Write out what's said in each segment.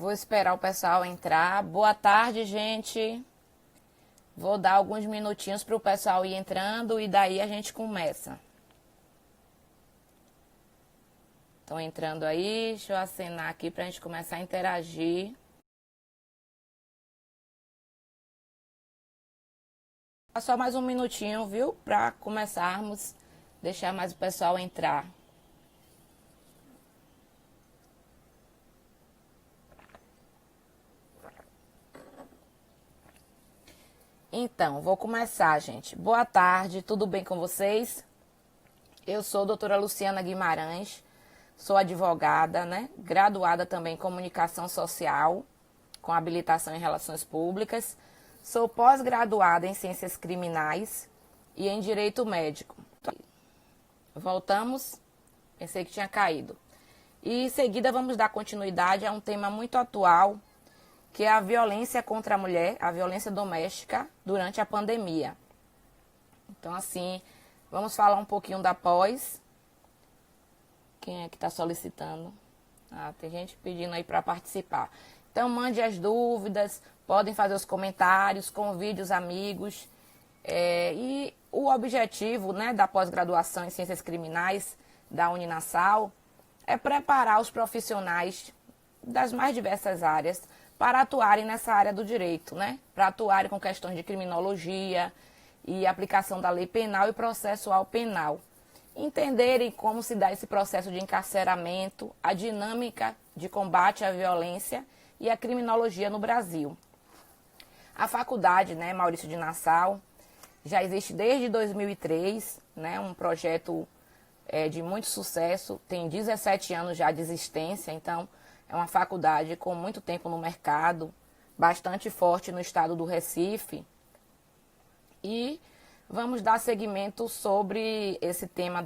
Vou esperar o pessoal entrar. Boa tarde, gente. Vou dar alguns minutinhos para o pessoal ir entrando e daí a gente começa. Estão entrando aí, deixa eu acenar aqui para a gente começar a interagir. Só mais um minutinho, viu? Para começarmos, deixar mais o pessoal entrar. Então, vou começar, gente. Boa tarde, tudo bem com vocês? Eu sou a doutora Luciana Guimarães, sou advogada, né? Graduada também em Comunicação Social, com habilitação em Relações Públicas. Sou pós-graduada em Ciências Criminais e em Direito Médico. Voltamos, pensei que tinha caído. E em seguida vamos dar continuidade a um tema muito atual, que é a violência contra a mulher, a violência doméstica durante a pandemia. Então, assim, vamos falar um pouquinho da pós. Quem é que está solicitando? Ah, tem gente pedindo aí para participar. Então, mande as dúvidas, podem fazer os comentários, convide os amigos. E o objetivo, né, da pós-graduação em Ciências Criminais da Uninasal é preparar os profissionais das mais diversas áreas para atuarem nessa área do direito, né? Para atuarem com questões de criminologia e aplicação da lei penal e processual penal. Entenderem como se dá esse processo de encarceramento, a dinâmica de combate à violência e à criminologia no Brasil. A faculdade, né, Maurício de Nassau, já existe desde 2003, né, um projeto de muito sucesso, tem 17 anos já de existência, então é uma faculdade com muito tempo no mercado, bastante forte no estado do Recife. E vamos dar seguimento sobre esse tema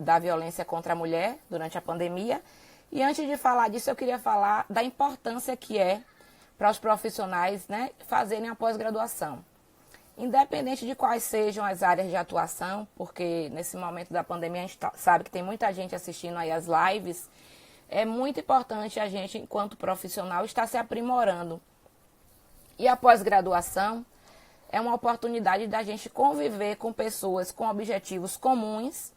da violência contra a mulher durante a pandemia. E antes de falar disso, eu queria falar da importância que é para os profissionais, né, fazerem a pós-graduação. Independente de quais sejam as áreas de atuação, porque nesse momento da pandemia a gente sabe que tem muita gente assistindo aí as lives. É muito importante a gente, enquanto profissional, estar se aprimorando. E a pós-graduação é uma oportunidade da gente conviver com pessoas com objetivos comuns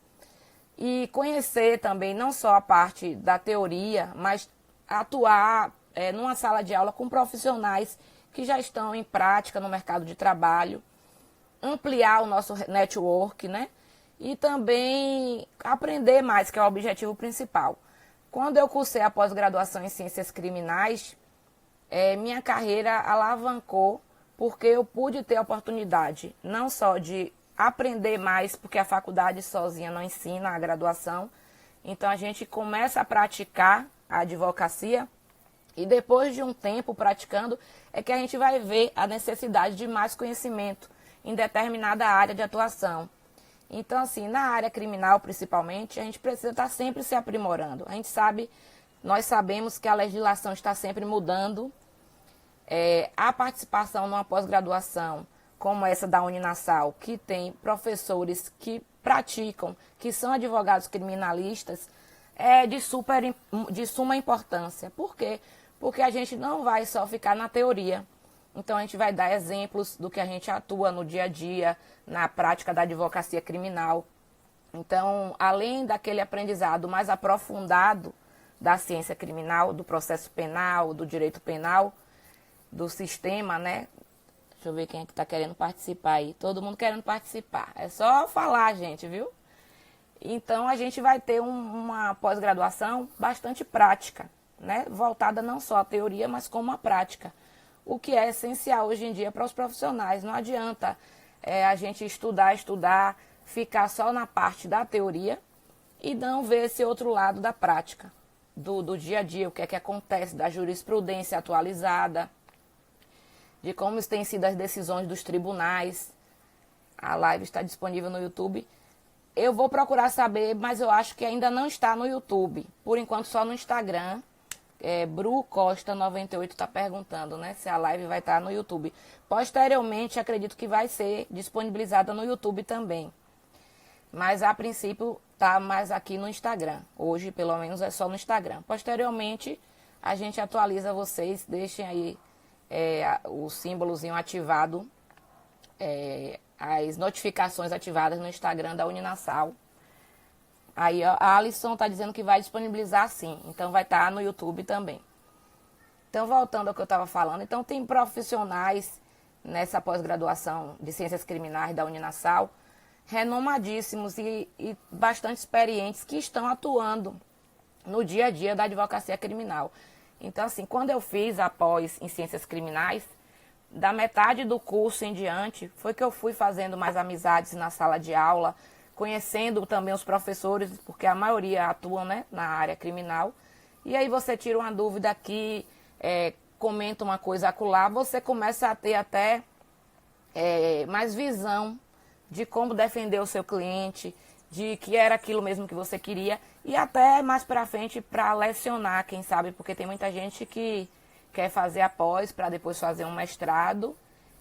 e conhecer também não só a parte da teoria, mas atuar numa sala de aula com profissionais que já estão em prática no mercado de trabalho, ampliar o nosso network, né? E também aprender mais, que é o objetivo principal. Quando eu cursei a pós-graduação em Ciências Criminais, minha carreira alavancou porque eu pude ter a oportunidade não só de aprender mais, porque a faculdade sozinha não ensina a graduação, então a gente começa a praticar a advocacia e depois de um tempo praticando é que a gente vai ver a necessidade de mais conhecimento em determinada área de atuação. Então, assim, na área criminal, principalmente, a gente precisa estar sempre se aprimorando. A gente sabe, nós sabemos que a legislação está sempre mudando. A participação numa pós-graduação, como essa da Uninasal, que tem professores que praticam, que são advogados criminalistas, é de suma importância. Por quê? Porque a gente não vai só ficar na teoria. Então, a gente vai dar exemplos do que a gente atua no dia a dia, na prática da advocacia criminal. Então, além daquele aprendizado mais aprofundado da ciência criminal, do processo penal, do direito penal, do sistema, né? Deixa eu ver quem é que está querendo participar aí. Todo mundo querendo participar. É só falar, gente, viu? Então, a gente vai ter uma pós-graduação bastante prática, né? Voltada não só à teoria, mas como à prática. O que é essencial hoje em dia para os profissionais. Não adianta a gente estudar, ficar só na parte da teoria e não ver esse outro lado da prática, do dia a dia, o que é que acontece, da jurisprudência atualizada, de como têm sido as decisões dos tribunais. A live está disponível no YouTube. Eu vou procurar saber, mas eu acho que ainda não está no YouTube. Por enquanto, só no Instagram. Bru Costa 98 está perguntando, né, se a live vai estar no YouTube. Posteriormente, acredito que vai ser disponibilizada no YouTube também. Mas, a princípio, está mais aqui no Instagram. Hoje, pelo menos, é só no Instagram. Posteriormente, a gente atualiza vocês, deixem aí o símbolozinho ativado, as notificações ativadas no Instagram da Uninasal. Aí ó, a Alisson está dizendo que vai disponibilizar sim, então vai estar no YouTube também. Então, voltando ao que eu estava falando, então tem profissionais nessa pós-graduação de Ciências Criminais da Uninasal, renomadíssimos e bastante experientes, que estão atuando no dia a dia da advocacia criminal. Então, assim, quando eu fiz a pós em Ciências Criminais, da metade do curso em diante, foi que eu fui fazendo mais amizades na sala de aula, conhecendo também os professores, porque a maioria atuam, né, na área criminal. E aí você tira uma dúvida aqui, comenta uma coisa acolá, você começa a ter até mais visão de como defender o seu cliente, de que era aquilo mesmo que você queria, e até mais para frente para lecionar, quem sabe, porque tem muita gente que quer fazer a pós para depois fazer um mestrado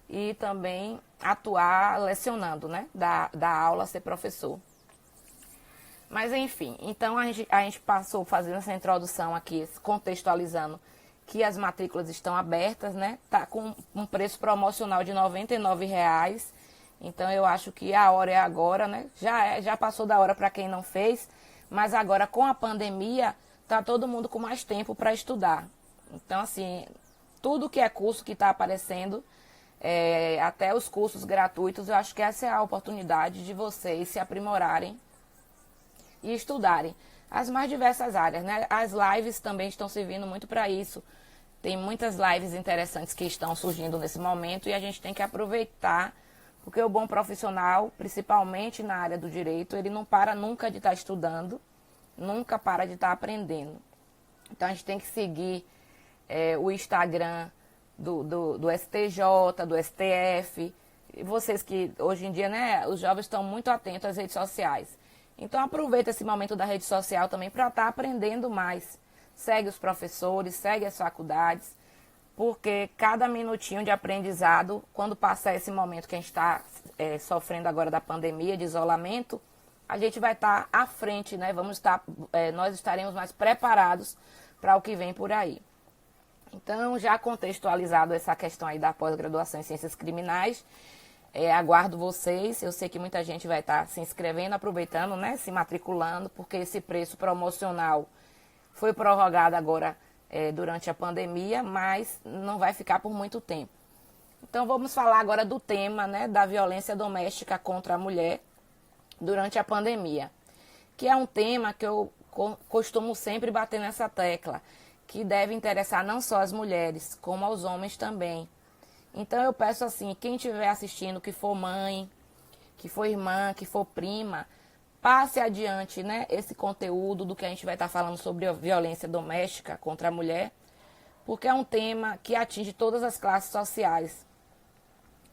e também atuar lecionando, né, da aula, ser professor. Mas enfim, então a gente passou fazendo essa introdução aqui, contextualizando que as matrículas estão abertas, né? Tá com um preço promocional de R$ 99,00. Então eu acho que a hora é agora, né? Já passou da hora para quem não fez, mas agora com a pandemia tá todo mundo com mais tempo para estudar. Então assim, tudo que é curso que está aparecendo, até os cursos gratuitos, eu acho que essa é a oportunidade de vocês se aprimorarem e estudarem as mais diversas áreas, né? As lives também estão servindo muito para isso. Tem muitas lives interessantes que estão surgindo nesse momento e a gente tem que aproveitar, porque o bom profissional, principalmente na área do direito, ele não para nunca de estar estudando, nunca para de estar aprendendo. Então a gente tem que seguir o Instagram do STJ, do STF, e vocês que hoje em dia, né, os jovens estão muito atentos às redes sociais. Então aproveita esse momento da rede social também para estar aprendendo mais. Segue os professores, segue as faculdades, porque cada minutinho de aprendizado, quando passar esse momento que a gente está sofrendo agora da pandemia, de isolamento, a gente vai estar à frente, né? Nós estaremos mais preparados para o que vem por aí. Então, já contextualizado essa questão aí da pós-graduação em Ciências Criminais, aguardo vocês. Eu sei que muita gente vai estar se inscrevendo, aproveitando, né, se matriculando, porque esse preço promocional foi prorrogado agora durante a pandemia, mas não vai ficar por muito tempo. Então vamos falar agora do tema, né, da violência doméstica contra a mulher durante a pandemia, que é um tema que eu costumo sempre bater nessa tecla, que deve interessar não só as mulheres, como aos homens também. Então eu peço assim, quem estiver assistindo, que for mãe, que for irmã, que for prima, passe adiante, né, esse conteúdo do que a gente vai estar falando sobre a violência doméstica contra a mulher, porque é um tema que atinge todas as classes sociais,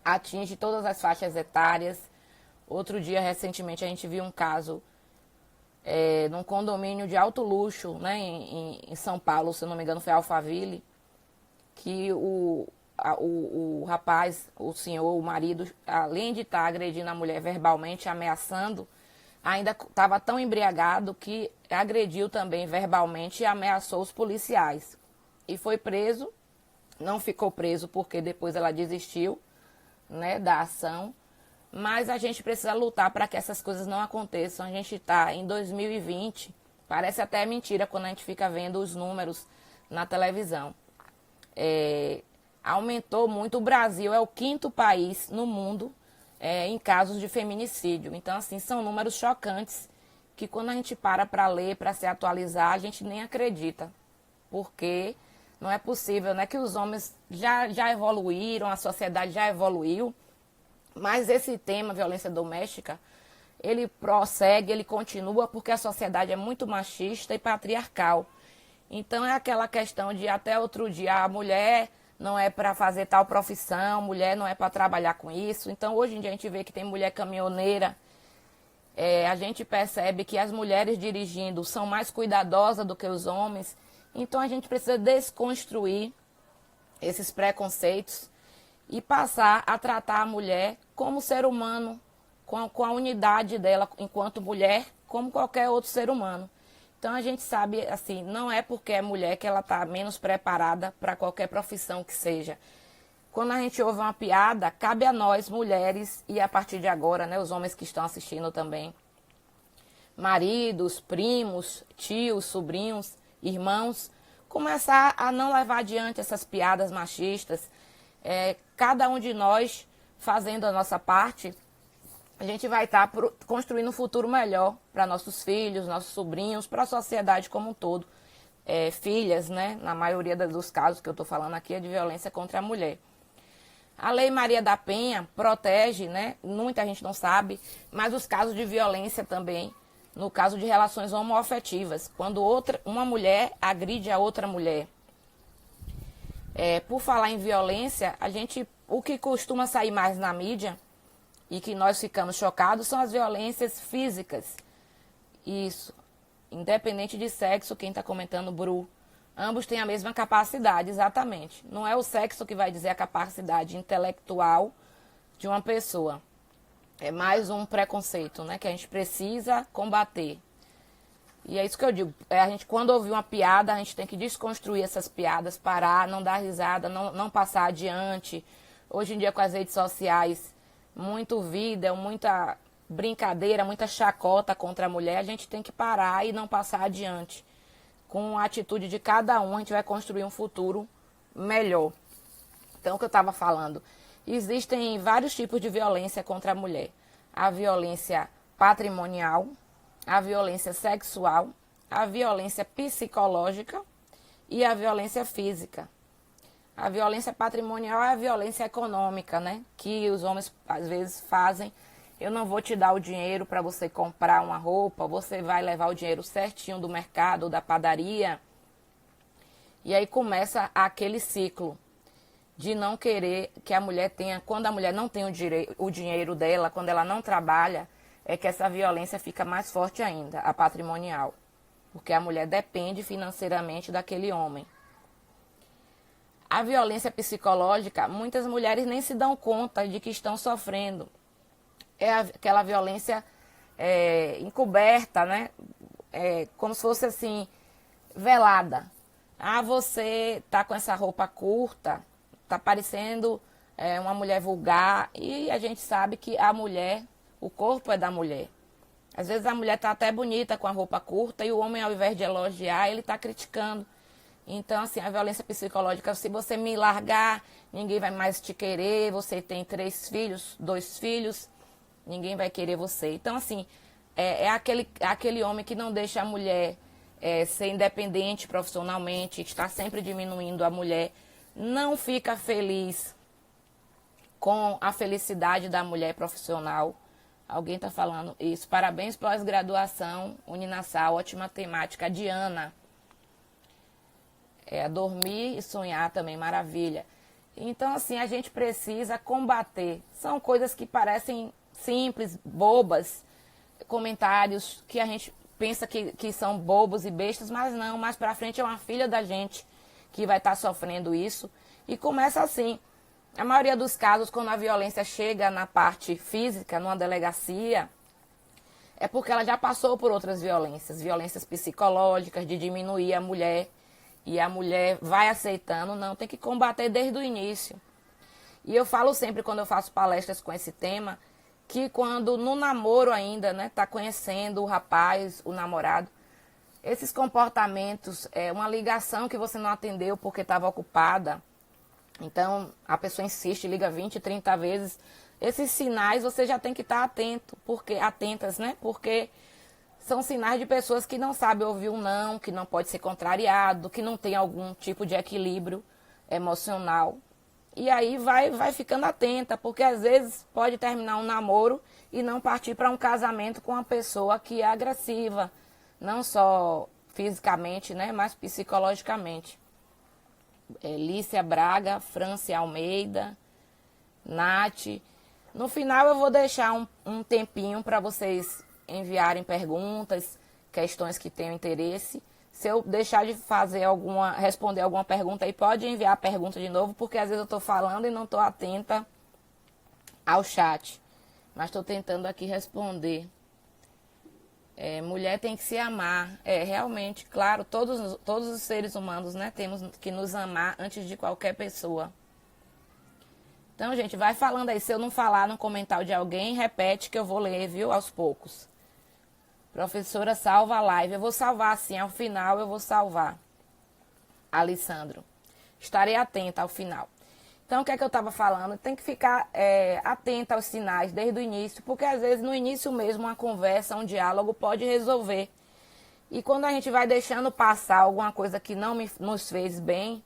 atinge todas as faixas etárias. Outro dia, recentemente, a gente viu um caso num condomínio de alto luxo, né, em São Paulo, se não me engano foi Alphaville, que o rapaz, o senhor, o marido, além de estar agredindo a mulher verbalmente, ameaçando, ainda estava tão embriagado que agrediu também verbalmente e ameaçou os policiais. E foi preso, não ficou preso porque depois ela desistiu, né, da ação. Mas a gente precisa lutar para que essas coisas não aconteçam. A gente está em 2020, parece até mentira quando a gente fica vendo os números na televisão. Aumentou muito, o Brasil é o 5º país no mundo em casos de feminicídio. Então, assim, são números chocantes que quando a gente para ler, para se atualizar, a gente nem acredita. Porque não é possível, né, que os homens já evoluíram, a sociedade já evoluiu, mas esse tema, violência doméstica, ele prossegue, ele continua porque a sociedade é muito machista e patriarcal. Então é aquela questão de até outro dia a mulher não é para fazer tal profissão, mulher não é para trabalhar com isso. Então hoje em dia a gente vê que tem mulher caminhoneira, a gente percebe que as mulheres dirigindo são mais cuidadosas do que os homens. Então a gente precisa desconstruir esses preconceitos e passar a tratar a mulher como ser humano, com a unidade dela enquanto mulher, como qualquer outro ser humano. Então a gente sabe, assim, não é porque é mulher que ela está menos preparada para qualquer profissão que seja. Quando a gente ouve uma piada, cabe a nós, mulheres, e a partir de agora, né, os homens que estão assistindo também, maridos, primos, tios, sobrinhos, irmãos, começar a não levar adiante essas piadas machistas. Cada um de nós fazendo a nossa parte, a gente vai estar construindo um futuro melhor para nossos filhos, nossos sobrinhos, para a sociedade como um todo. Filhas, né? Na maioria dos casos que eu estou falando aqui é de violência contra a mulher. A Lei Maria da Penha protege, né? Muita gente não sabe, mas os casos de violência também, no caso de relações homoafetivas, quando uma mulher agride a outra mulher. Por falar em violência, o que costuma sair mais na mídia e que nós ficamos chocados são as violências físicas. Isso, independente de sexo, quem está comentando, Bru, ambos têm a mesma capacidade, exatamente. Não é o sexo que vai dizer a capacidade intelectual de uma pessoa. É mais um preconceito, né, que a gente precisa combater. E é isso que eu digo. Quando ouvir uma piada, a gente tem que desconstruir essas piadas, parar, não dar risada, não passar adiante. Hoje em dia, com as redes sociais, muito vídeo, muita brincadeira, muita chacota contra a mulher, a gente tem que parar e não passar adiante. Com a atitude de cada um, a gente vai construir um futuro melhor. Então, o que eu estava falando, existem vários tipos de violência contra a mulher. A violência patrimonial, a violência sexual, a violência psicológica e a violência física. A violência patrimonial é a violência econômica, né? Que os homens às vezes fazem. Eu não vou te dar o dinheiro para você comprar uma roupa, você vai levar o dinheiro certinho do mercado ou da padaria. E aí começa aquele ciclo de não querer que a mulher tenha, quando a mulher não tem o dinheiro dela, quando ela não trabalha, é que essa violência fica mais forte ainda, a patrimonial. Porque a mulher depende financeiramente daquele homem. A violência psicológica, muitas mulheres nem se dão conta de que estão sofrendo. É aquela violência encoberta, né? Como se fosse assim, velada. Você tá com essa roupa curta, tá parecendo uma mulher vulgar. E a gente sabe que a mulher, o corpo é da mulher. Às vezes a mulher tá até bonita com a roupa curta e o homem, ao invés de elogiar, ele tá criticando. Então, assim, a violência psicológica, se você me largar, ninguém vai mais te querer, você tem 3 filhos, 2 filhos, ninguém vai querer você. Então, assim, aquele homem que não deixa a mulher ser independente profissionalmente, está sempre diminuindo a mulher, não fica feliz com a felicidade da mulher profissional. Alguém está falando isso. Parabéns pós-graduação, Uninassal, ótima temática. Diana. Dormir e sonhar também, maravilha. Então, assim, a gente precisa combater. São coisas que parecem simples, bobas, comentários que a gente pensa que são bobos e bestas, mas não, mais pra frente é uma filha da gente que vai estar sofrendo isso. E começa assim. A maioria dos casos, quando a violência chega na parte física, numa delegacia, é porque ela já passou por outras violências psicológicas, de diminuir a mulher. E a mulher vai aceitando, não, tem que combater desde o início. E eu falo sempre, quando eu faço palestras com esse tema, que quando no namoro ainda, né, tá conhecendo o rapaz, o namorado, esses comportamentos, uma ligação que você não atendeu porque estava ocupada, então a pessoa insiste, liga 20, 30 vezes, esses sinais você já tem que estar atentas, né, porque são sinais de pessoas que não sabem ouvir um não, que não pode ser contrariado, que não tem algum tipo de equilíbrio emocional. E aí vai ficando atenta, porque às vezes pode terminar um namoro e não partir para um casamento com uma pessoa que é agressiva, não só fisicamente, né, mas psicologicamente. Lícia Braga, Francia Almeida, Nath. No final eu vou deixar um tempinho para vocês enviarem perguntas, questões que tenham interesse. Se eu deixar de responder alguma pergunta aí, pode enviar a pergunta de novo, porque às vezes eu estou falando e não estou atenta ao chat. Mas estou tentando aqui responder. Mulher tem que se amar. Realmente, claro, todos os seres humanos, né, temos que nos amar antes de qualquer pessoa. Então, gente, vai falando aí. Se eu não falar no comentário de alguém, repete que eu vou ler, viu, aos poucos. Professora, salva a live. Eu vou salvar, sim, ao final eu vou salvar. Alessandro. Estarei atenta ao final. Então, o que é que eu estava falando? Tem que ficar atenta aos sinais desde o início, porque às vezes no início mesmo uma conversa, um diálogo pode resolver. E quando a gente vai deixando passar alguma coisa que não nos fez bem,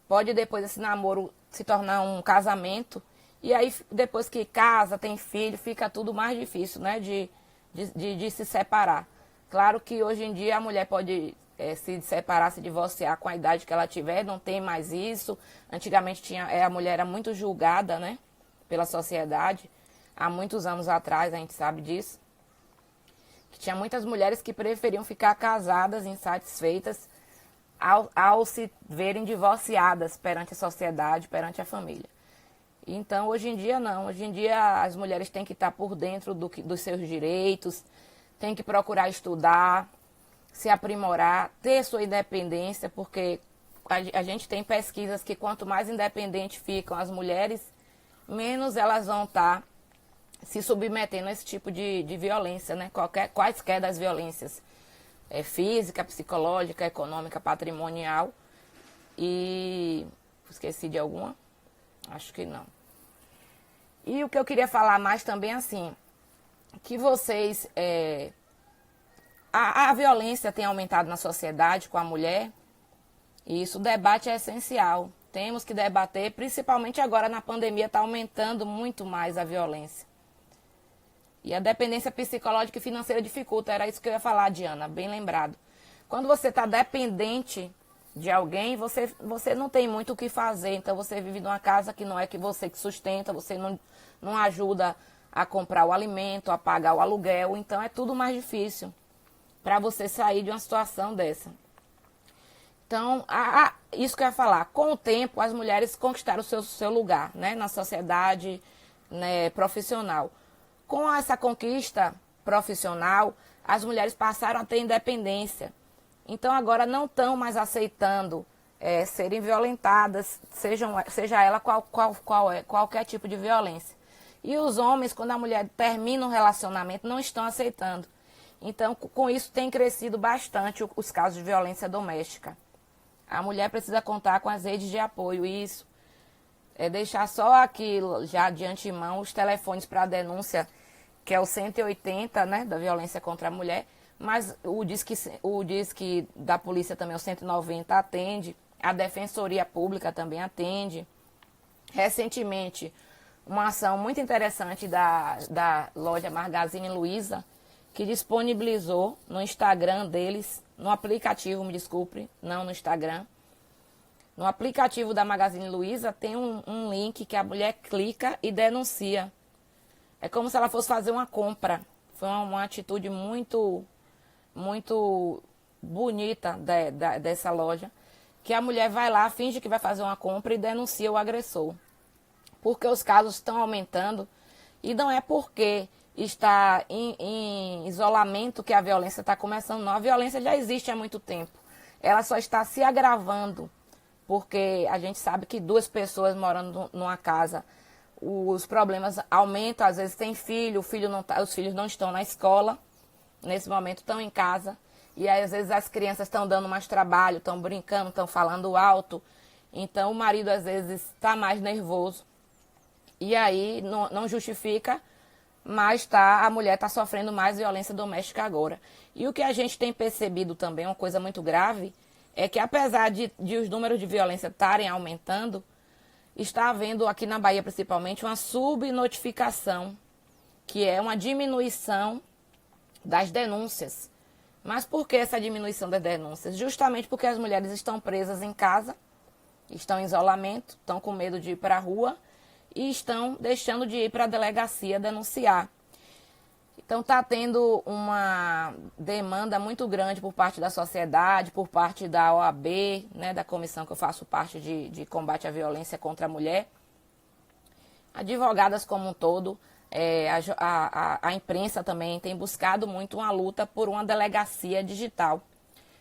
pode depois esse namoro se tornar um casamento. E aí, depois que casa, tem filho, fica tudo mais difícil, né, de se separar. Claro que hoje em dia a mulher pode se separar, se divorciar com a idade que ela tiver, não tem mais isso. Antigamente a mulher era muito julgada, né, pela sociedade. Há muitos anos atrás, a gente sabe disso. Que tinha muitas mulheres que preferiam ficar casadas, insatisfeitas, ao se verem divorciadas perante a sociedade, perante a família. Então, hoje em dia, não. Hoje em dia, as mulheres têm que estar por dentro dos seus direitos, têm que procurar estudar, se aprimorar, ter sua independência, porque a gente tem pesquisas que quanto mais independentes ficam as mulheres, menos elas vão estar se submetendo a esse tipo de violência, né? Quaisquer das violências, física, psicológica, econômica, patrimonial. E esqueci de alguma? Acho que não. E o que eu queria falar mais também, assim, que vocês... A violência tem aumentado na sociedade com a mulher, e isso, o debate é essencial. Temos que debater, principalmente agora na pandemia, está aumentando muito mais a violência. E a dependência psicológica e financeira dificulta, era isso que eu ia falar, Diana, bem lembrado. Quando você está dependente de alguém, você não tem muito o que fazer, então você vive numa casa que não é que você que sustenta, você não ajuda a comprar o alimento, a pagar o aluguel, então é tudo mais difícil para você sair de uma situação dessa. Então, isso que eu ia falar, com o tempo as mulheres conquistaram o seu lugar, né, na sociedade, né, profissional. Com essa conquista profissional, as mulheres passaram a ter independência. Então, agora não estão mais aceitando serem violentadas, seja ela qualquer tipo de violência. E os homens, quando a mulher termina um relacionamento, não estão aceitando. Então, com isso, tem crescido bastante os casos de violência doméstica. A mulher precisa contar com as redes de apoio. Isso é deixar só aqui, já de antemão, os telefones para denúncia, que é o 180, né, da violência contra a mulher. Mas o Disque da polícia também, o 190, atende. A Defensoria Pública também atende. Recentemente, uma ação muito interessante da loja Magazine Luiza, que disponibilizou no Instagram deles, no aplicativo, me desculpe, não no Instagram. No aplicativo da Magazine Luiza tem um link que a mulher clica e denuncia. É como se ela fosse fazer uma compra. Foi uma atitude muito bonita dessa loja, que a mulher vai lá, finge que vai fazer uma compra e denuncia o agressor. Porque os casos estão aumentando e não é porque está em isolamento que a violência está começando, não. A violência já existe há muito tempo. Ela só está se agravando, porque a gente sabe que duas pessoas morando numa casa, os problemas aumentam, às vezes tem filho, os filhos não estão na escola, nesse momento estão em casa, e aí, às vezes as crianças estão dando mais trabalho, estão brincando, estão falando alto, então o marido às vezes está mais nervoso, e aí não justifica, mas a mulher está sofrendo mais violência doméstica agora. E o que a gente tem percebido também, uma coisa muito grave, é que apesar de os números de violência estarem aumentando, está havendo aqui na Bahia principalmente uma subnotificação, que é uma diminuição das denúncias. Mas por que essa diminuição das denúncias? Justamente porque as mulheres estão presas em casa, estão em isolamento, estão com medo de ir para a rua e estão deixando de ir para a delegacia denunciar. Então está tendo uma demanda muito grande por parte da sociedade, por parte da OAB, né, da comissão que eu faço parte de combate à violência contra a mulher, advogadas como um todo, A imprensa também tem buscado muito uma luta por uma delegacia digital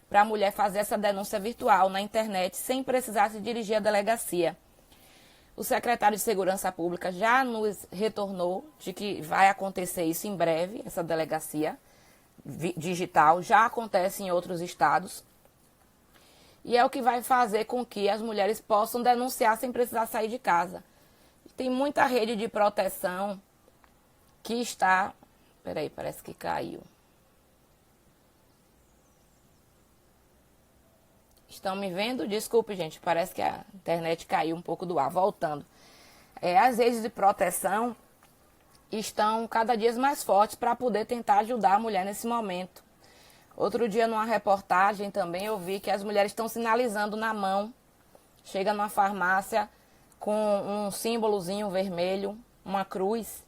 para a mulher fazer essa denúncia virtual na internet sem precisar se dirigir à delegacia. O secretário de Segurança Pública já nos retornou de que vai acontecer isso em breve, essa delegacia digital, já acontece em outros estados. E é o que vai fazer com que as mulheres possam denunciar sem precisar sair de casa. Tem muita rede de proteção que está... Peraí, parece que caiu. Estão me vendo? Desculpe, gente, parece que a internet caiu um pouco do ar. Voltando. As redes de proteção estão cada dia mais fortes para poder tentar ajudar a mulher nesse momento. Outro dia, numa reportagem também, eu vi que as mulheres estão sinalizando na mão. Chega numa farmácia com um símbolozinho vermelho, uma cruz.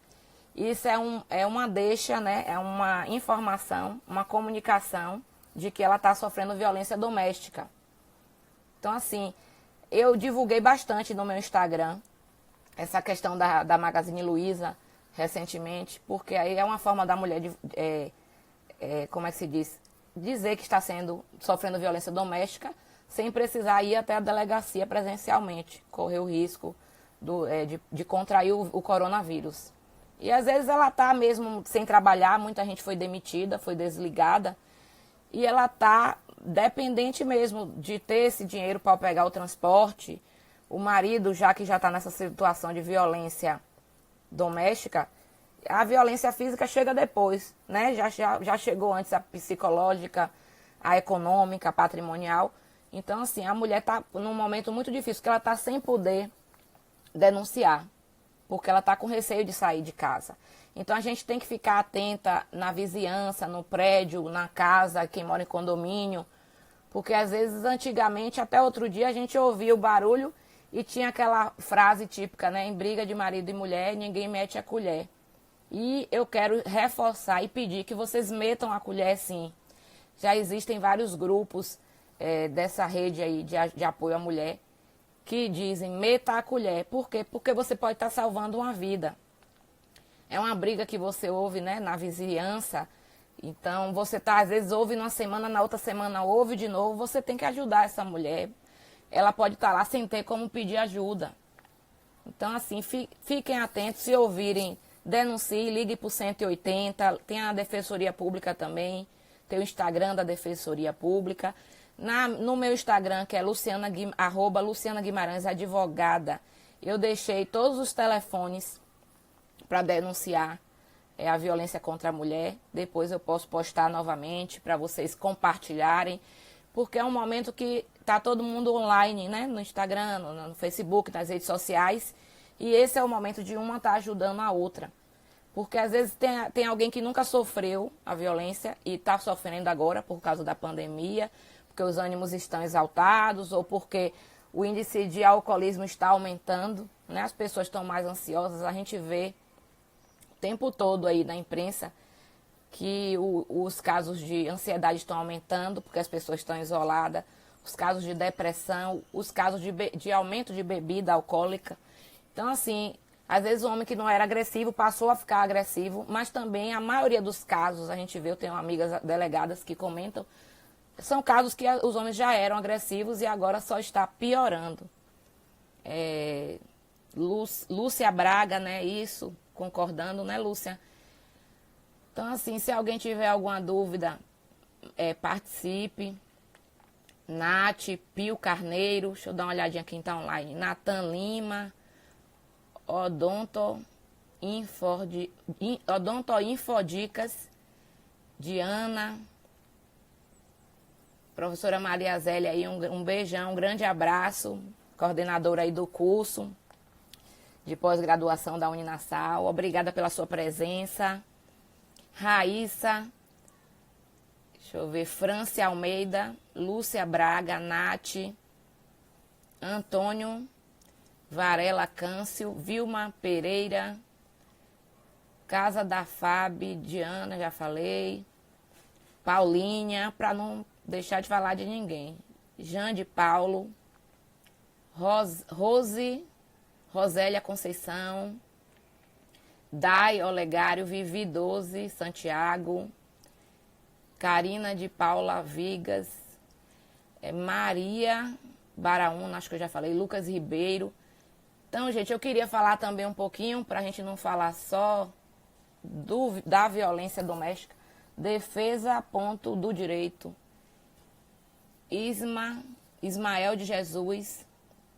Isso é uma deixa, né? É uma informação, uma comunicação de que ela está sofrendo violência doméstica. Então, assim, eu divulguei bastante no meu Instagram essa questão da Magazine Luiza recentemente, porque aí é uma forma da mulher, como é que se diz? Dizer que está sofrendo violência doméstica sem precisar ir até a delegacia presencialmente, correr o risco de contrair o coronavírus. E às vezes ela está mesmo sem trabalhar, muita gente foi demitida, foi desligada, e ela está dependente mesmo de ter esse dinheiro para pegar o transporte. O marido, já que já está nessa situação de violência doméstica, a violência física chega depois, né? Já chegou antes a psicológica, a econômica, a patrimonial. Então, assim, a mulher está num momento muito difícil, porque ela está sem poder denunciar, porque ela está com receio de sair de casa. Então, a gente tem que ficar atenta na vizinhança, no prédio, na casa, quem mora em condomínio, porque às vezes, antigamente, até outro dia, a gente ouvia o barulho e tinha aquela frase típica, né? Em briga de marido e mulher, ninguém mete a colher. E eu quero reforçar e pedir que vocês metam a colher, sim. Já existem vários grupos dessa rede aí de apoio à mulher que dizem meta a colher. Por quê? Porque você pode estar salvando uma vida. É uma briga que você ouve, né, na vizinhança. Então, você às vezes ouve numa semana, na outra semana ouve de novo. Você tem que ajudar essa mulher. Ela pode estar lá sem ter como pedir ajuda. Então, assim, fiquem atentos. Se ouvirem, denuncie, ligue para o 180. Tem a Defensoria Pública também. Tem o Instagram da Defensoria Pública. No meu Instagram, que é @Luciana Guimarães, advogada, eu deixei todos os telefones para denunciar a violência contra a mulher. Depois eu posso postar novamente para vocês compartilharem, porque é um momento que está todo mundo online, né? No Instagram, no Facebook, nas redes sociais, e esse é o momento de uma estar ajudando a outra. Porque às vezes tem alguém que nunca sofreu a violência e está sofrendo agora por causa da pandemia, porque os ânimos estão exaltados ou porque o índice de alcoolismo está aumentando, né? As pessoas estão mais ansiosas. A gente vê o tempo todo aí na imprensa que os casos de ansiedade estão aumentando porque as pessoas estão isoladas, os casos de depressão, os casos de aumento de bebida alcoólica. Então, assim, às vezes o homem que não era agressivo passou a ficar agressivo, mas também a maioria dos casos, a gente vê, eu tenho amigas delegadas que comentam, são casos que os homens já eram agressivos e agora só está piorando. Lúcia Braga, né? Isso, concordando, né, Lúcia? Então, assim, se alguém tiver alguma dúvida, participe. Nath, Pio Carneiro, deixa eu dar uma olhadinha aqui em tá online. Natan Lima, Odonto Infodicas, Diana, professora Maria Zélia aí, um beijão, um grande abraço, coordenadora aí do curso de pós-graduação da Uninassal. Obrigada pela sua presença. Raíssa, deixa eu ver, Francia Almeida, Lúcia Braga, Nath, Antônio Varela Câncio, Vilma Pereira, Casa da Fábio, Diana, já falei, Paulinha, para não deixar de falar de ninguém, Jande Paulo, Rosélia Conceição, Dai Olegário, Vivi 12, Santiago, Karina de Paula Vigas, Maria Baraúna, acho que eu já falei, Lucas Ribeiro. Então, gente, eu queria falar também um pouquinho, para a gente não falar só da violência doméstica. Defesa, ponto do direito. Ismael de Jesus,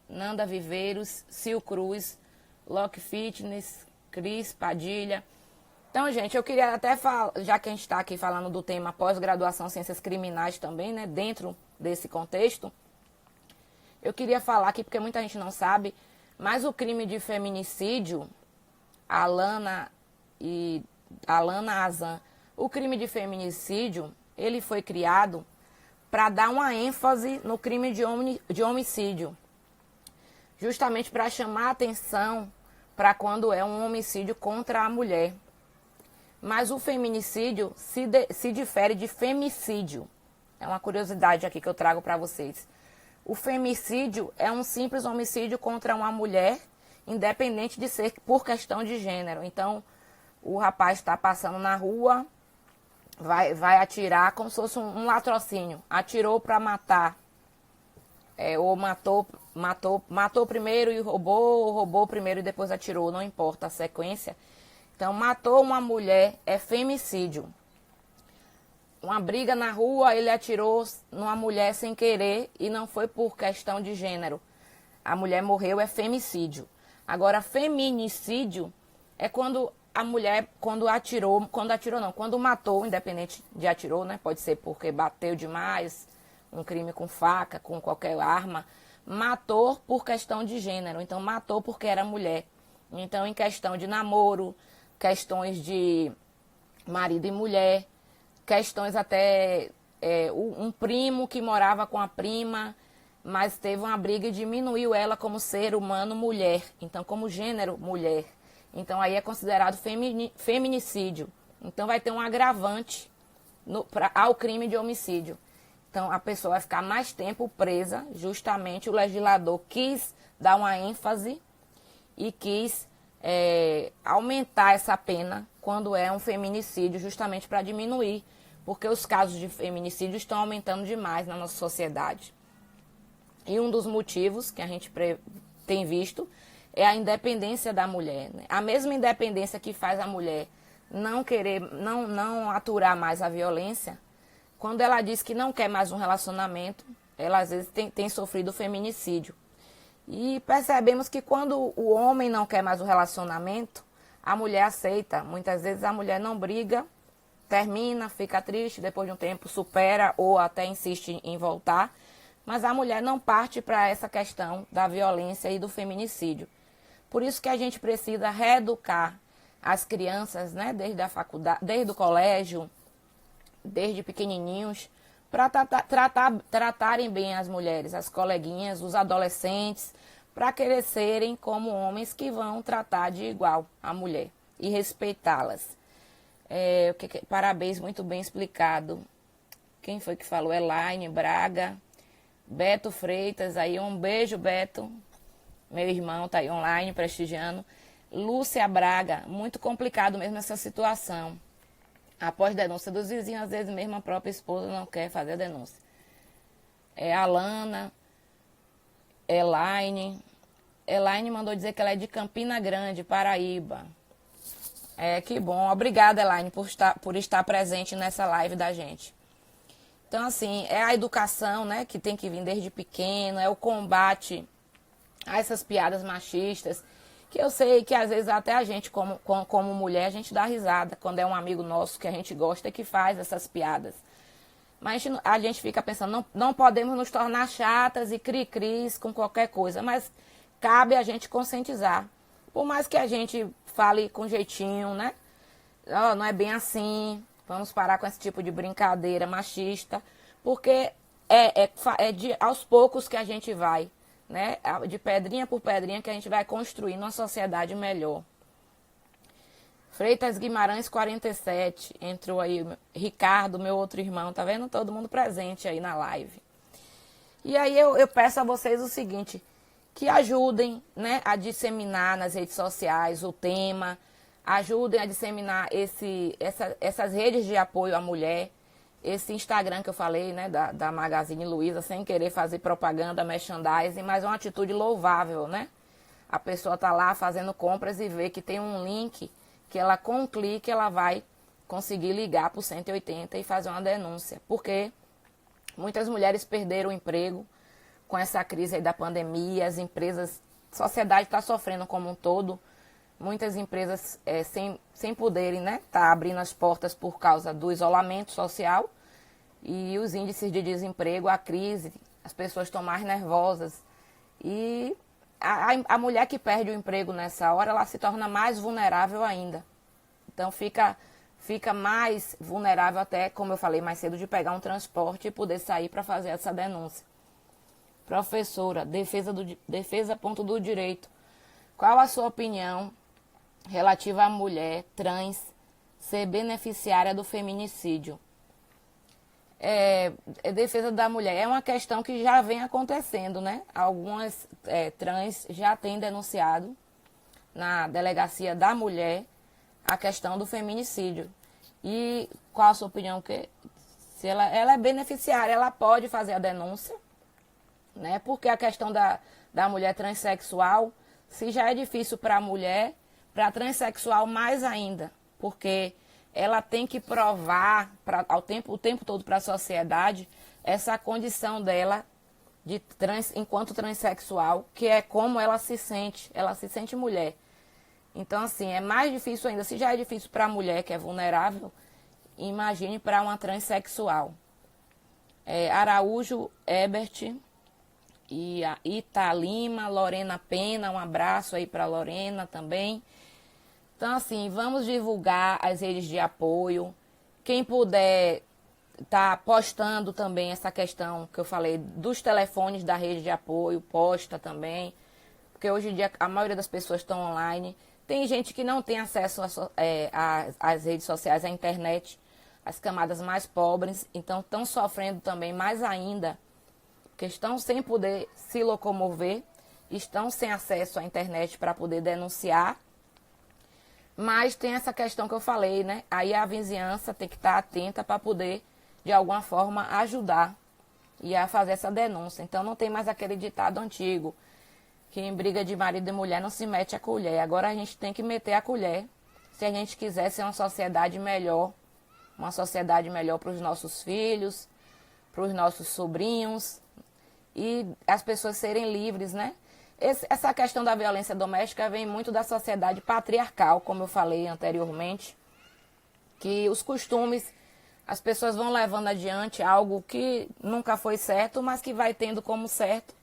Nanda Viveiros, Sil Cruz, Lock Fitness, Cris Padilha. Então, gente, eu queria até falar, já que a gente está aqui falando do tema pós-graduação em ciências criminais também, né, dentro desse contexto, eu queria falar aqui, porque muita gente não sabe, mas o crime de feminicídio, Alana Azan, o crime de feminicídio, ele foi criado para dar uma ênfase no crime de homicídio, justamente para chamar a atenção para quando é um homicídio contra a mulher. Mas o feminicídio se difere de femicídio. É uma curiosidade aqui que eu trago para vocês. O femicídio é um simples homicídio contra uma mulher, independente de ser por questão de gênero. Então, o rapaz está passando na rua, vai atirar como se fosse um latrocínio. Atirou para matar. Ou matou primeiro e roubou primeiro e depois atirou, não importa a sequência. Então, matou uma mulher é femicídio. Uma briga na rua, ele atirou numa mulher sem querer e não foi por questão de gênero. A mulher morreu, é femicídio. Agora, feminicídio é quando a mulher, quando matou, independente de atirou, né? Pode ser porque bateu demais, um crime com faca, com qualquer arma. Matou por questão de gênero, então matou porque era mulher. Então, em questão de namoro, questões de marido e mulher, questões até um primo que morava com a prima, mas teve uma briga e diminuiu ela como ser humano mulher, então como gênero mulher. Então aí é considerado feminicídio. Então vai ter um agravante ao crime de homicídio. Então a pessoa vai ficar mais tempo presa, justamente o legislador quis dar uma ênfase e quis aumentar essa pena quando é um feminicídio, justamente para diminuir, porque os casos de feminicídio estão aumentando demais na nossa sociedade. E um dos motivos que a gente tem visto é a independência da mulher, né? A mesma independência que faz a mulher não querer, não aturar mais a violência, quando ela diz que não quer mais um relacionamento, ela às vezes tem sofrido feminicídio. E percebemos que quando o homem não quer mais o relacionamento, a mulher aceita. Muitas vezes a mulher não briga, termina, fica triste, depois de um tempo supera ou até insiste em voltar. Mas a mulher não parte para essa questão da violência e do feminicídio. Por isso que a gente precisa reeducar as crianças, né, desde a faculdade, desde o colégio, desde pequenininhos, para tratarem bem as mulheres, as coleguinhas, os adolescentes, para crescerem como homens que vão tratar de igual a mulher e respeitá-las. Parabéns, muito bem explicado. Quem foi que falou? Elaine Braga, Beto Freitas, aí um beijo, Beto. Meu irmão está aí online prestigiando. Lúcia Braga, muito complicado mesmo essa situação. Após denúncia dos vizinhos, às vezes mesmo a própria esposa não quer fazer a denúncia. Alana, Elaine mandou dizer que ela é de Campina Grande, Paraíba. Que bom. Obrigada, Elaine, por estar presente nessa live da gente. Então, assim, é a educação, né, que tem que vir desde pequeno, é o combate a essas piadas machistas, que eu sei que às vezes até a gente, como mulher, a gente dá risada quando é um amigo nosso que a gente gosta que faz essas piadas. Mas a gente fica pensando, não podemos nos tornar chatas e cri-cris com qualquer coisa, mas cabe a gente conscientizar. Por mais que a gente fale com jeitinho, né? Não é bem assim, vamos parar com esse tipo de brincadeira machista, porque aos poucos que a gente vai, né? De pedrinha por pedrinha que a gente vai construindo uma sociedade melhor. Freitas Guimarães 47, entrou aí Ricardo, meu outro irmão, tá vendo? Todo mundo presente aí na live. E aí eu peço a vocês o seguinte, que ajudem, né, a disseminar nas redes sociais o tema, Ajudem a disseminar essas redes de apoio à mulher, esse Instagram que eu falei, né, da Magazine Luiza, sem querer fazer propaganda, merchandising, mas é uma atitude louvável, né? A pessoa tá lá fazendo compras e vê que tem um link que ela, com um clique, ela vai conseguir ligar para o 180 e fazer uma denúncia. Porque muitas mulheres perderam o emprego com essa crise aí da pandemia, as empresas, a sociedade está sofrendo como um todo, muitas empresas sem poderem, né, tá abrindo as portas por causa do isolamento social e os índices de desemprego, a crise, as pessoas estão mais nervosas e a mulher que perde o emprego nessa hora, ela se torna mais vulnerável ainda. Então fica mais vulnerável até, como eu falei mais cedo, de pegar um transporte e poder sair para fazer essa denúncia. Professora, defesa ponto do direito. Qual a sua opinião relativa à mulher trans ser beneficiária do feminicídio? Defesa da mulher é uma questão que já vem acontecendo, né? Algumas trans já têm denunciado na delegacia da mulher a questão do feminicídio. E qual a sua opinião? Que se ela é beneficiária, ela pode fazer a denúncia, né? Porque a questão da mulher transexual, se já é difícil para a mulher, para a transexual mais ainda, porque ela tem que provar o tempo todo para a sociedade essa condição dela de enquanto transexual, que é como ela se sente mulher. Então, assim, é mais difícil ainda. Se já é difícil para a mulher, que é vulnerável, imagine para uma transexual. Araújo, Ebert e a Ita Lima, Lorena Pena, um abraço aí para Lorena também. Então, assim, vamos divulgar as redes de apoio. Quem puder tá postando também essa questão que eu falei dos telefones da rede de apoio, posta também. Porque hoje em dia a maioria das pessoas estão online. Tem gente que não tem acesso às redes sociais, à internet, as camadas mais pobres, então estão sofrendo também mais ainda, porque estão sem poder se locomover, estão sem acesso à internet para poder denunciar. Mas tem essa questão que eu falei, né? Aí a vizinhança tem que estar atenta para poder, de alguma forma, ajudar e a fazer essa denúncia. Então não tem mais aquele ditado antigo, que em briga de marido e mulher não se mete a colher. Agora a gente tem que meter a colher se a gente quiser ser uma sociedade melhor para os nossos filhos, para os nossos sobrinhos e as pessoas serem livres, né? Essa questão da violência doméstica vem muito da sociedade patriarcal, como eu falei anteriormente, que os costumes, as pessoas vão levando adiante algo que nunca foi certo, mas que vai tendo como certo,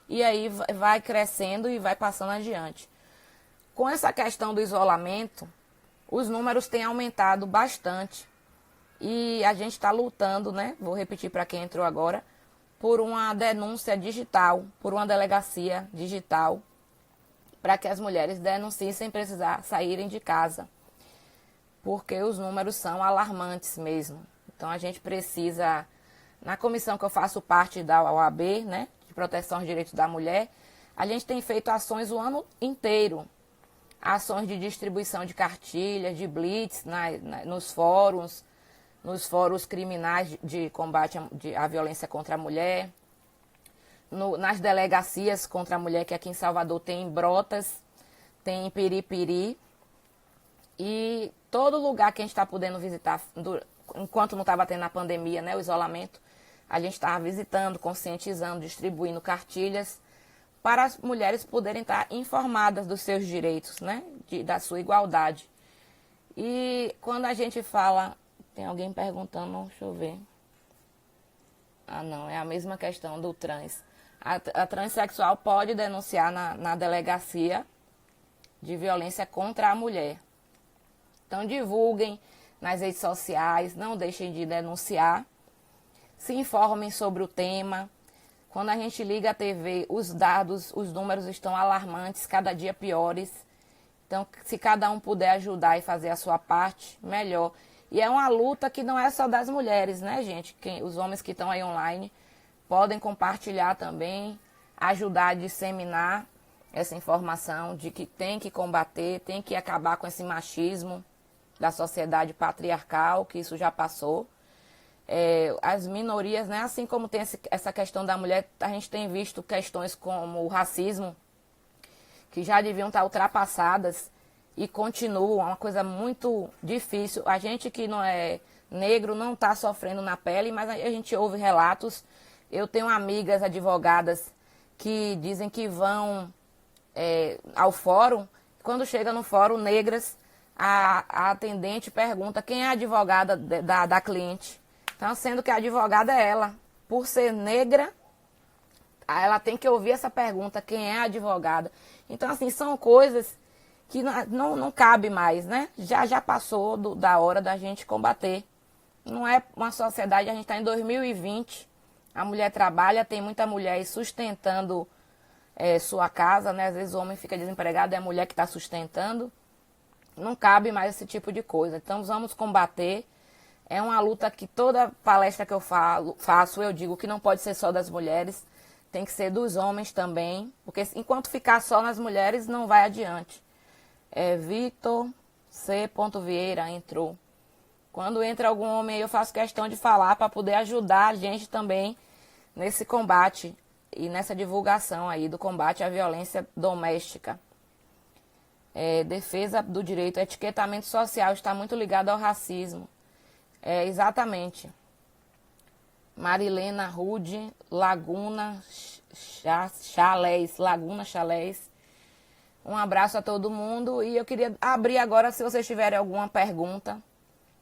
e aí vai crescendo e vai passando adiante. Com essa questão do isolamento, os números têm aumentado bastante, e a gente está lutando, né? Vou repetir para quem entrou agora, por uma denúncia digital, por uma delegacia digital, para que as mulheres denunciem sem precisar saírem de casa, porque os números são alarmantes mesmo. Então a gente precisa, na comissão que eu faço parte da OAB, né, de proteção aos direitos da mulher, a gente tem feito ações o ano inteiro, ações de distribuição de cartilhas, de blitz nos fóruns criminais de combate à violência contra a mulher, nas delegacias contra a mulher, que aqui em Salvador tem em Brotas, tem em Piripiri, e todo lugar que a gente está podendo visitar, enquanto não estava tendo a pandemia, né, o isolamento, a gente estava visitando, conscientizando, distribuindo cartilhas para as mulheres poderem estar informadas dos seus direitos, né, da sua igualdade. E quando a gente fala... Tem alguém perguntando, deixa eu ver. Ah, não, é a mesma questão do trans. A transexual pode denunciar na delegacia de violência contra a mulher. Então, divulguem nas redes sociais, não deixem de denunciar. Se informem sobre o tema. Quando a gente liga a TV, os dados, os números estão alarmantes, cada dia piores. Então, se cada um puder ajudar e fazer a sua parte, melhor. E é uma luta que não é só das mulheres, né, gente? Os homens que estão aí online podem compartilhar também, ajudar a disseminar essa informação de que tem que combater, tem que acabar com esse machismo da sociedade patriarcal, que isso já passou. As minorias, né, assim como tem essa questão da mulher, a gente tem visto questões como o racismo, que já deviam estar ultrapassadas e continuam, é uma coisa muito difícil. A gente que não é negro não está sofrendo na pele, mas a gente ouve relatos. Eu tenho amigas advogadas que dizem que vão ao fórum, quando chega no fórum, negras, a atendente pergunta quem é a advogada da cliente. Então, sendo que a advogada é ela. Por ser negra, ela tem que ouvir essa pergunta, quem é a advogada. Então, assim, são coisas que não cabe mais, né? Já passou da hora da gente combater. Não é uma sociedade, a gente está em 2020, a mulher trabalha, tem muita mulher aí sustentando sua casa, né? Às vezes o homem fica desempregado, é a mulher que está sustentando. Não cabe mais esse tipo de coisa. Então vamos combater. É uma luta que toda palestra que eu faço, eu digo que não pode ser só das mulheres, tem que ser dos homens também, porque enquanto ficar só nas mulheres não vai adiante. Vitor C. Vieira entrou. Quando entra algum homem aí, eu faço questão de falar para poder ajudar a gente também nesse combate e nessa divulgação aí do combate à violência doméstica. Defesa do direito, etiquetamento social está muito ligado ao racismo. Exatamente. Marilena Rude, Laguna Chalés. Um abraço a todo mundo e eu queria abrir agora, se vocês tiverem alguma pergunta,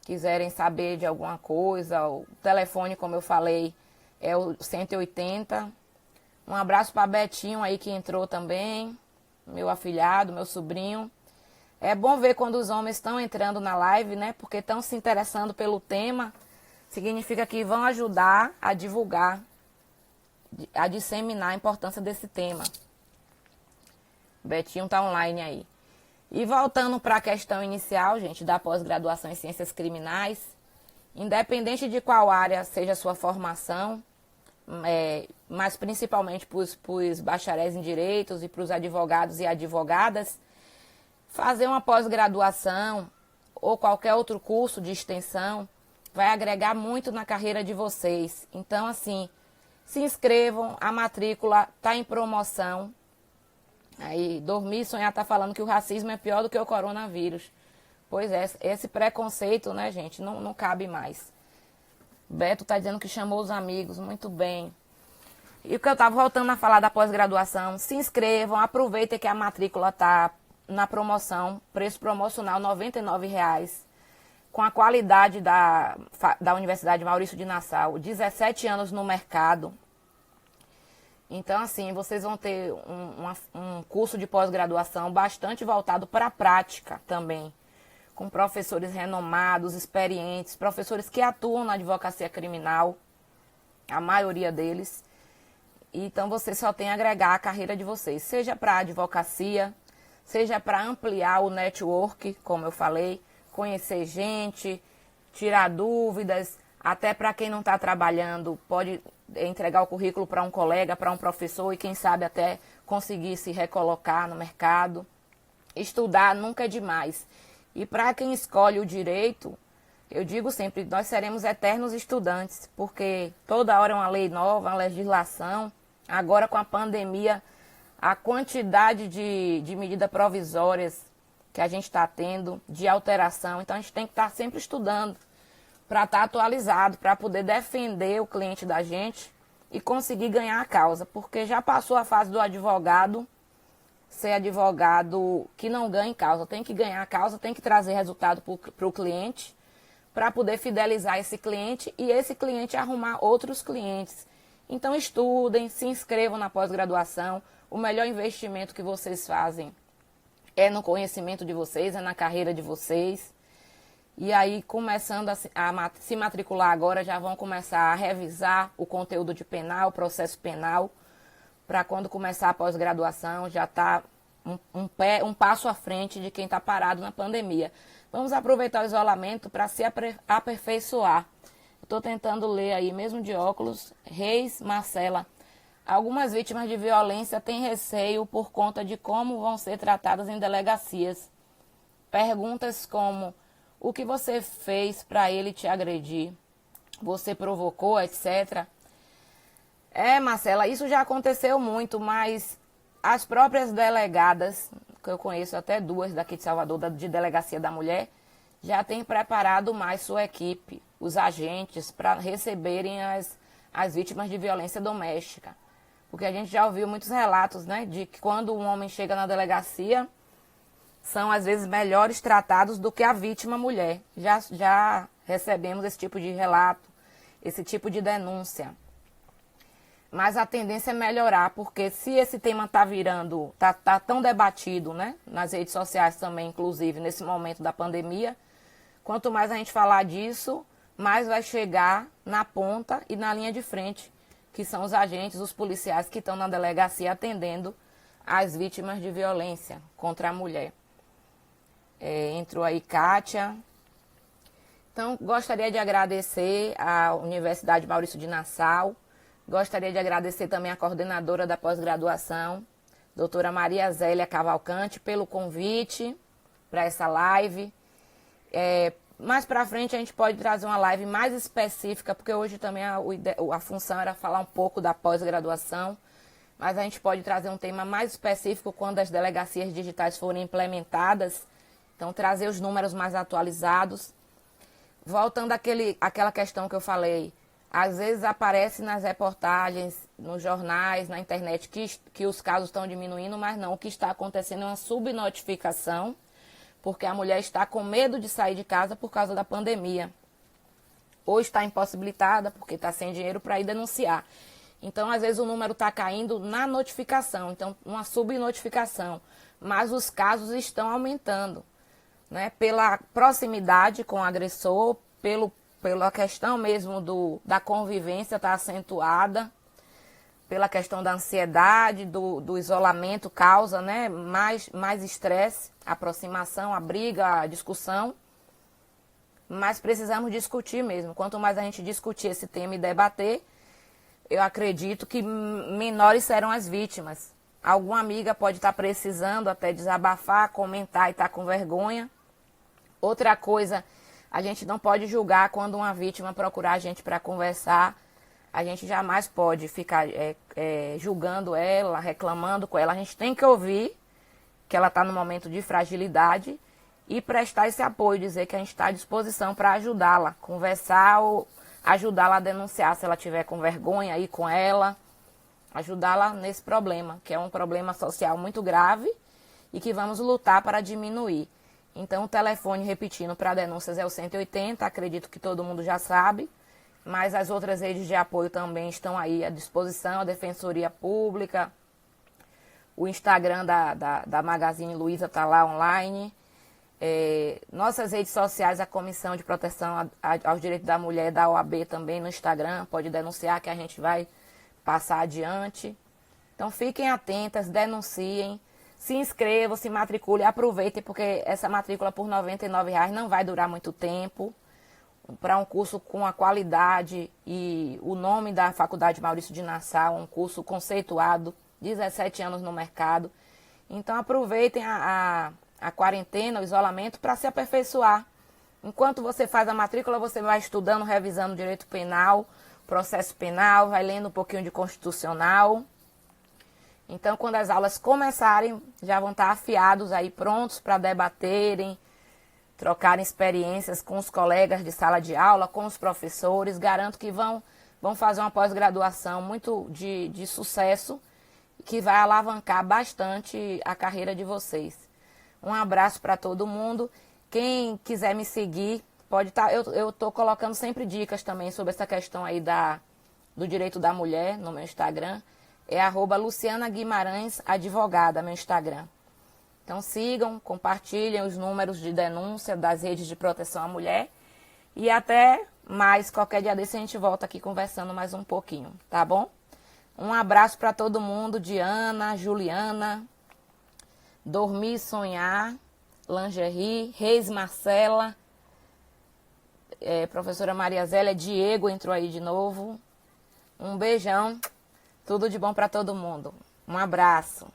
quiserem saber de alguma coisa, o telefone, como eu falei, é o 180. Um abraço para Betinho aí que entrou também, meu afilhado, meu sobrinho. É bom ver quando os homens estão entrando na live, né? Porque estão se interessando pelo tema. Significa que vão ajudar a divulgar, a disseminar a importância desse tema. Betinho está online aí. E voltando para a questão inicial, gente, da pós-graduação em Ciências Criminais, independente de qual área seja a sua formação, mas principalmente para os bacharéis em direitos e para os advogados e advogadas, fazer uma pós-graduação ou qualquer outro curso de extensão vai agregar muito na carreira de vocês. Então, assim, se inscrevam, a matrícula está em promoção. Aí, Dormir e Sonhar está falando que o racismo é pior do que o coronavírus. Pois é, esse preconceito, né, gente, não cabe mais. Beto está dizendo que chamou os amigos, muito bem. E o que eu estava voltando a falar da pós-graduação, se inscrevam, aproveitem que a matrícula está na promoção, preço promocional R$ 99,00, com a qualidade da Universidade Maurício de Nassau, 17 anos no mercado. Então, assim, vocês vão ter um curso de pós-graduação bastante voltado para a prática também, com professores renomados, experientes, professores que atuam na advocacia criminal, a maioria deles. Então, vocês só têm a agregar a carreira de vocês, seja para a advocacia, seja para ampliar o network, como eu falei, conhecer gente, tirar dúvidas, até para quem não está trabalhando, pode entregar o currículo para um colega, para um professor e quem sabe até conseguir se recolocar no mercado. Estudar nunca é demais. E para quem escolhe o direito, eu digo sempre, nós seremos eternos estudantes, porque toda hora é uma lei nova, uma legislação. Agora com a pandemia, a quantidade de medidas provisórias que a gente está tendo, de alteração, então a gente tem que estar sempre estudando para estar atualizado, para poder defender o cliente da gente e conseguir ganhar a causa, porque já passou a fase do advogado ser advogado que não ganha causa, tem que ganhar a causa, tem que trazer resultado para o cliente, para poder fidelizar esse cliente e esse cliente arrumar outros clientes. Então estudem, se inscrevam na pós-graduação, o melhor investimento que vocês fazem é no conhecimento de vocês, é na carreira de vocês. E aí, começando a se matricular agora, já vão começar a revisar o conteúdo de penal, processo penal, para quando começar a pós-graduação já está um passo à frente de quem está parado na pandemia. Vamos aproveitar o isolamento para se aperfeiçoar. Estou tentando ler aí, mesmo de óculos, Reis Marcela. Algumas vítimas de violência têm receio por conta de como vão ser tratadas em delegacias. Perguntas como: o que você fez para ele te agredir? Você provocou, etc. Marcela, isso já aconteceu muito, mas as próprias delegadas, que eu conheço até duas daqui de Salvador, de Delegacia da Mulher, já têm preparado mais sua equipe, os agentes, para receberem as vítimas de violência doméstica. Porque a gente já ouviu muitos relatos, né, de que quando um homem chega na delegacia, são às vezes melhores tratados do que a vítima mulher. Já recebemos esse tipo de relato, esse tipo de denúncia. Mas a tendência é melhorar, porque se esse tema tá tão debatido, né, nas redes sociais também, inclusive, nesse momento da pandemia, quanto mais a gente falar disso, mais vai chegar na ponta e na linha de frente, que são os agentes, os policiais que estão na delegacia atendendo as vítimas de violência contra a mulher. Entrou aí Kátia. Então, gostaria de agradecer à Universidade Maurício de Nassau. Gostaria de agradecer também à coordenadora da pós-graduação, doutora Maria Zélia Cavalcante, pelo convite para essa live. Mais para frente a gente pode trazer uma live mais específica, porque hoje também a função era falar um pouco da pós-graduação, mas a gente pode trazer um tema mais específico quando as delegacias digitais forem implementadas, então trazer os números mais atualizados. Voltando àquela questão que eu falei, às vezes aparece nas reportagens, nos jornais, na internet, que os casos estão diminuindo, mas não, o que está acontecendo é uma subnotificação, porque a mulher está com medo de sair de casa por causa da pandemia. Ou está impossibilitada, porque está sem dinheiro para ir denunciar. Então, às vezes, o número está caindo na notificação, então, uma subnotificação. Mas os casos estão aumentando, né? Pela proximidade com o agressor, pela questão mesmo da convivência está acentuada, pela questão da ansiedade, do isolamento causa, né, mais estresse, aproximação, a briga, a discussão. Mas precisamos discutir mesmo. Quanto mais a gente discutir esse tema e debater, eu acredito que menores serão as vítimas. Alguma amiga pode estar precisando até desabafar, comentar e estar com vergonha. Outra coisa, a gente não pode julgar quando uma vítima procurar a gente para conversar. A gente jamais pode ficar julgando ela, reclamando com ela. A gente tem que ouvir que ela está no momento de fragilidade e prestar esse apoio, dizer que a gente está à disposição para ajudá-la, conversar ou ajudá-la a denunciar se ela tiver com vergonha, ir com ela, ajudá-la nesse problema, que é um problema social muito grave e que vamos lutar para diminuir. Então, o telefone, repetindo, para denúncias é o 180, acredito que todo mundo já sabe. Mas as outras redes de apoio também estão aí à disposição, a Defensoria Pública, o Instagram da Magazine Luiza está lá online, nossas redes sociais, a Comissão de Proteção aos Direitos da Mulher da OAB também no Instagram, pode denunciar que a gente vai passar adiante. Então fiquem atentas, denunciem, se inscrevam, se matriculem, aproveitem, porque essa matrícula por R$ 99,00 não vai durar muito tempo. Para um curso com a qualidade e o nome da Faculdade Maurício de Nassau, um curso conceituado, 17 anos no mercado. Então aproveitem a quarentena, o isolamento para se aperfeiçoar. Enquanto você faz a matrícula, você vai estudando, revisando direito penal, processo penal, vai lendo um pouquinho de constitucional. Então quando as aulas começarem, já vão estar afiados aí, prontos para debaterem, trocarem experiências com os colegas de sala de aula, com os professores. Garanto que vão fazer uma pós-graduação muito de sucesso, que vai alavancar bastante a carreira de vocês. Um abraço para todo mundo. Quem quiser me seguir, pode estar. Eu estou colocando sempre dicas também sobre essa questão aí do direito da mulher no meu Instagram. É @Luciana Guimarães Advogada, meu Instagram. Então sigam, compartilhem os números de denúncia das redes de proteção à mulher. E até mais, qualquer dia desse a gente volta aqui conversando mais um pouquinho, tá bom? Um abraço para todo mundo, Diana, Juliana, Dormir e Sonhar, Lingerie, Reis Marcela, professora Maria Zélia, Diego entrou aí de novo. Um beijão Tudo de bom para todo mundo. Um abraço.